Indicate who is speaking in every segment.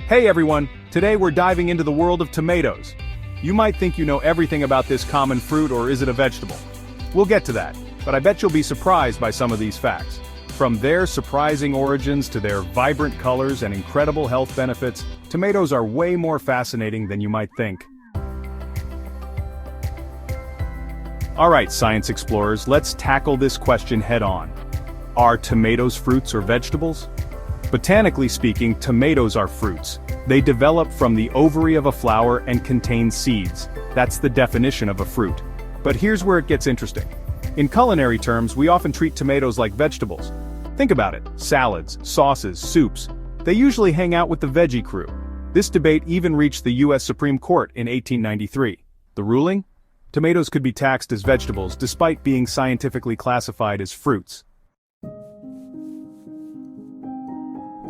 Speaker 1: Hey everyone, today we're diving into the world of tomatoes. You might think you know everything about this common fruit, or is it a vegetable? We'll get to that, but I bet you'll be surprised by some of these facts. From their surprising origins to their vibrant colors and incredible health benefits, tomatoes are way more fascinating than you might think. Alright, science explorers, let's tackle this question head-on. Are tomatoes fruits or vegetables? Botanically speaking, tomatoes are fruits. They develop from the ovary of a flower and contain seeds. That's the definition of a fruit. But here's where it gets interesting. In culinary terms, we often treat tomatoes like vegetables. Think about it: salads, sauces, soups. They usually hang out with the veggie crew. This debate even reached the US Supreme Court in 1893. The ruling? Tomatoes could be taxed as vegetables despite being scientifically classified as fruits.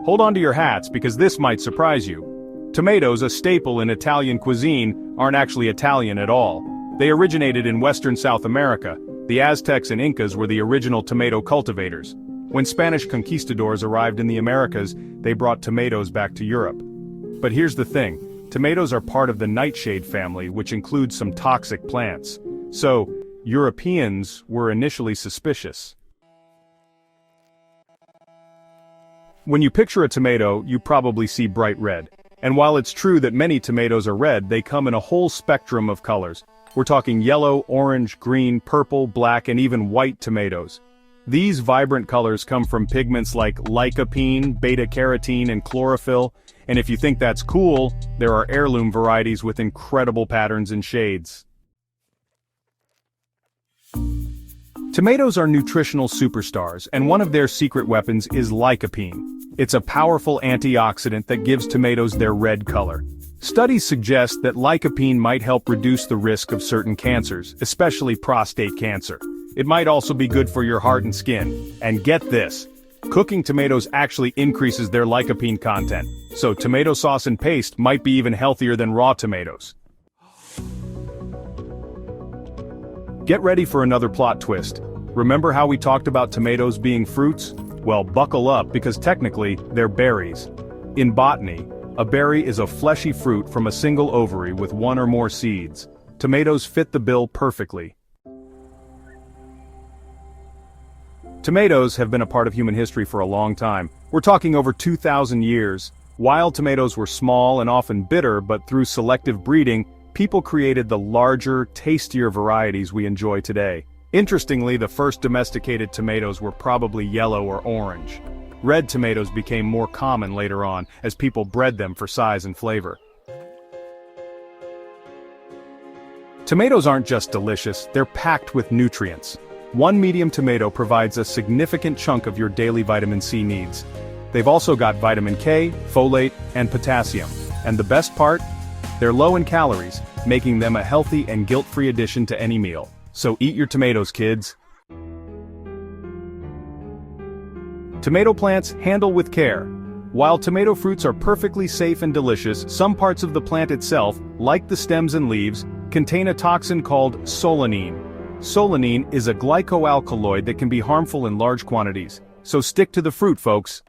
Speaker 1: Hold on to your hats because this might surprise you. Tomatoes, a staple in Italian cuisine, aren't actually Italian at all. They originated in western South America. The Aztecs and Incas were the original tomato cultivators. When Spanish conquistadors arrived in the Americas, they brought tomatoes back to Europe. But here's the thing. Tomatoes are part of the nightshade family, which includes some toxic plants. So, Europeans were initially suspicious. When you picture a tomato, you probably see bright red. And while it's true that many tomatoes are red, they come in a whole spectrum of colors. We're talking yellow, orange, green, purple, black, and even white tomatoes. These vibrant colors come from pigments like lycopene, beta-carotene, and chlorophyll. And if you think that's cool, there are heirloom varieties with incredible patterns and shades. Tomatoes are nutritional superstars, and one of their secret weapons is lycopene. It's a powerful antioxidant that gives tomatoes their red color. Studies suggest that lycopene might help reduce the risk of certain cancers, especially prostate cancer. It might also be good for your heart and skin. And get this, cooking tomatoes actually increases their lycopene content, so tomato sauce and paste might be even healthier than raw tomatoes. Get ready for another plot twist. Remember how we talked about tomatoes being fruits? Well, buckle up because technically, they're berries. In botany, a berry is a fleshy fruit from a single ovary with one or more seeds. Tomatoes fit the bill perfectly. Tomatoes have been a part of human history for a long time. We're talking over 2,000 years. Wild tomatoes were small and often bitter, but through selective breeding, people created the larger, tastier varieties we enjoy today. Interestingly, the first domesticated tomatoes were probably yellow or orange. Red tomatoes became more common later on, as people bred them for size and flavor. Tomatoes aren't just delicious, they're packed with nutrients. One medium tomato provides a significant chunk of your daily vitamin C needs. They've also got vitamin K, folate, and potassium. And the best part? They're low in calories, making them a healthy and guilt-free addition to any meal. So eat your tomatoes, kids. Tomato plants handle with care. While tomato fruits are perfectly safe and delicious, some parts of the plant itself, like the stems and leaves, contain a toxin called solanine. Solanine is a glycoalkaloid that can be harmful in large quantities. So stick to the fruit, folks.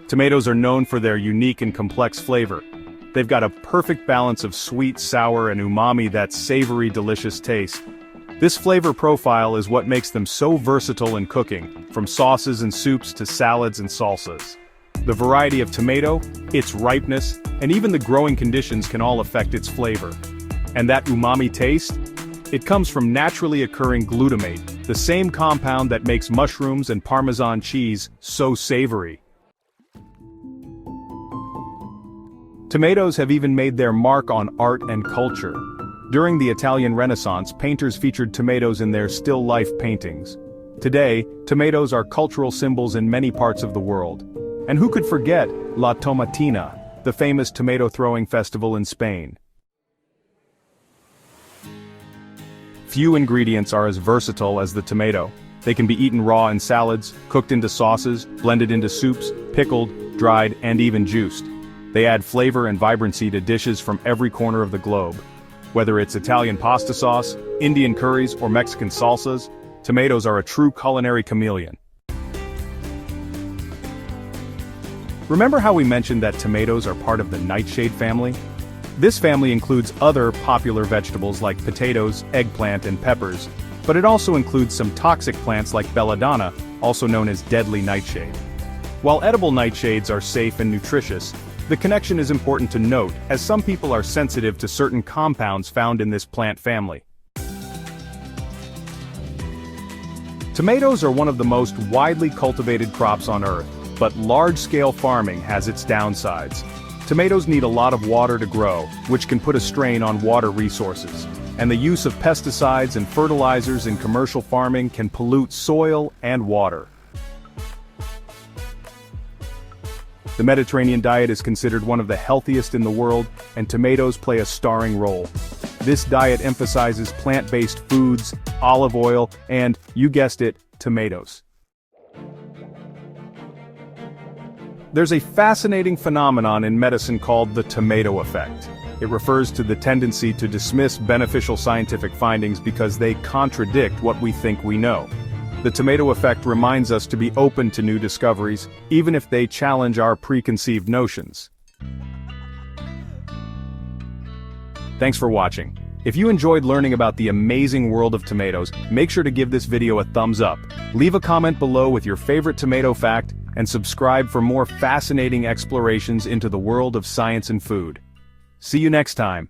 Speaker 1: Tomatoes are known for their unique and complex flavor. They've got a perfect balance of sweet, sour, and umami, that savory, delicious taste. This flavor profile is what makes them so versatile in cooking, from sauces and soups to salads and salsas. The variety of tomato, its ripeness, and even the growing conditions can all affect its flavor. And that umami taste? It comes from naturally occurring glutamate, the same compound that makes mushrooms and Parmesan cheese so savory. Tomatoes have even made their mark on art and culture. During the Italian Renaissance, painters featured tomatoes in their still life paintings. Today, tomatoes are cultural symbols in many parts of the world. And who could forget La Tomatina, the famous tomato-throwing festival in Spain? Few ingredients are as versatile as the tomato. They can be eaten raw in salads, cooked into sauces, blended into soups, pickled, dried, and even juiced. They add flavor and vibrancy to dishes from every corner of the globe. Whether it's Italian pasta sauce, Indian curries, or Mexican salsas, tomatoes are a true culinary chameleon. Remember how we mentioned that tomatoes are part of the nightshade family? This family includes other popular vegetables like potatoes, eggplant, and peppers, but it also includes some toxic plants like belladonna, also known as deadly nightshade. While edible nightshades are safe and nutritious, the connection is important to note, as some people are sensitive to certain compounds found in this plant family. Tomatoes are one of the most widely cultivated crops on Earth, but large-scale farming has its downsides. Tomatoes need a lot of water to grow, which can put a strain on water resources, and the use of pesticides and fertilizers in commercial farming can pollute soil and water. The Mediterranean diet is considered one of the healthiest in the world, and tomatoes play a starring role. This diet emphasizes plant-based foods, olive oil, and, you guessed it, tomatoes. There's a fascinating phenomenon in medicine called the tomato effect. It refers to the tendency to dismiss beneficial scientific findings because they contradict what we think we know. The tomato effect reminds us to be open to new discoveries, even if they challenge our preconceived notions. Thanks for watching. If you enjoyed learning about the amazing world of tomatoes, make sure to give this video a thumbs up. Leave a comment below with your favorite tomato fact, and subscribe for more fascinating explorations into the world of science and food. See you next time.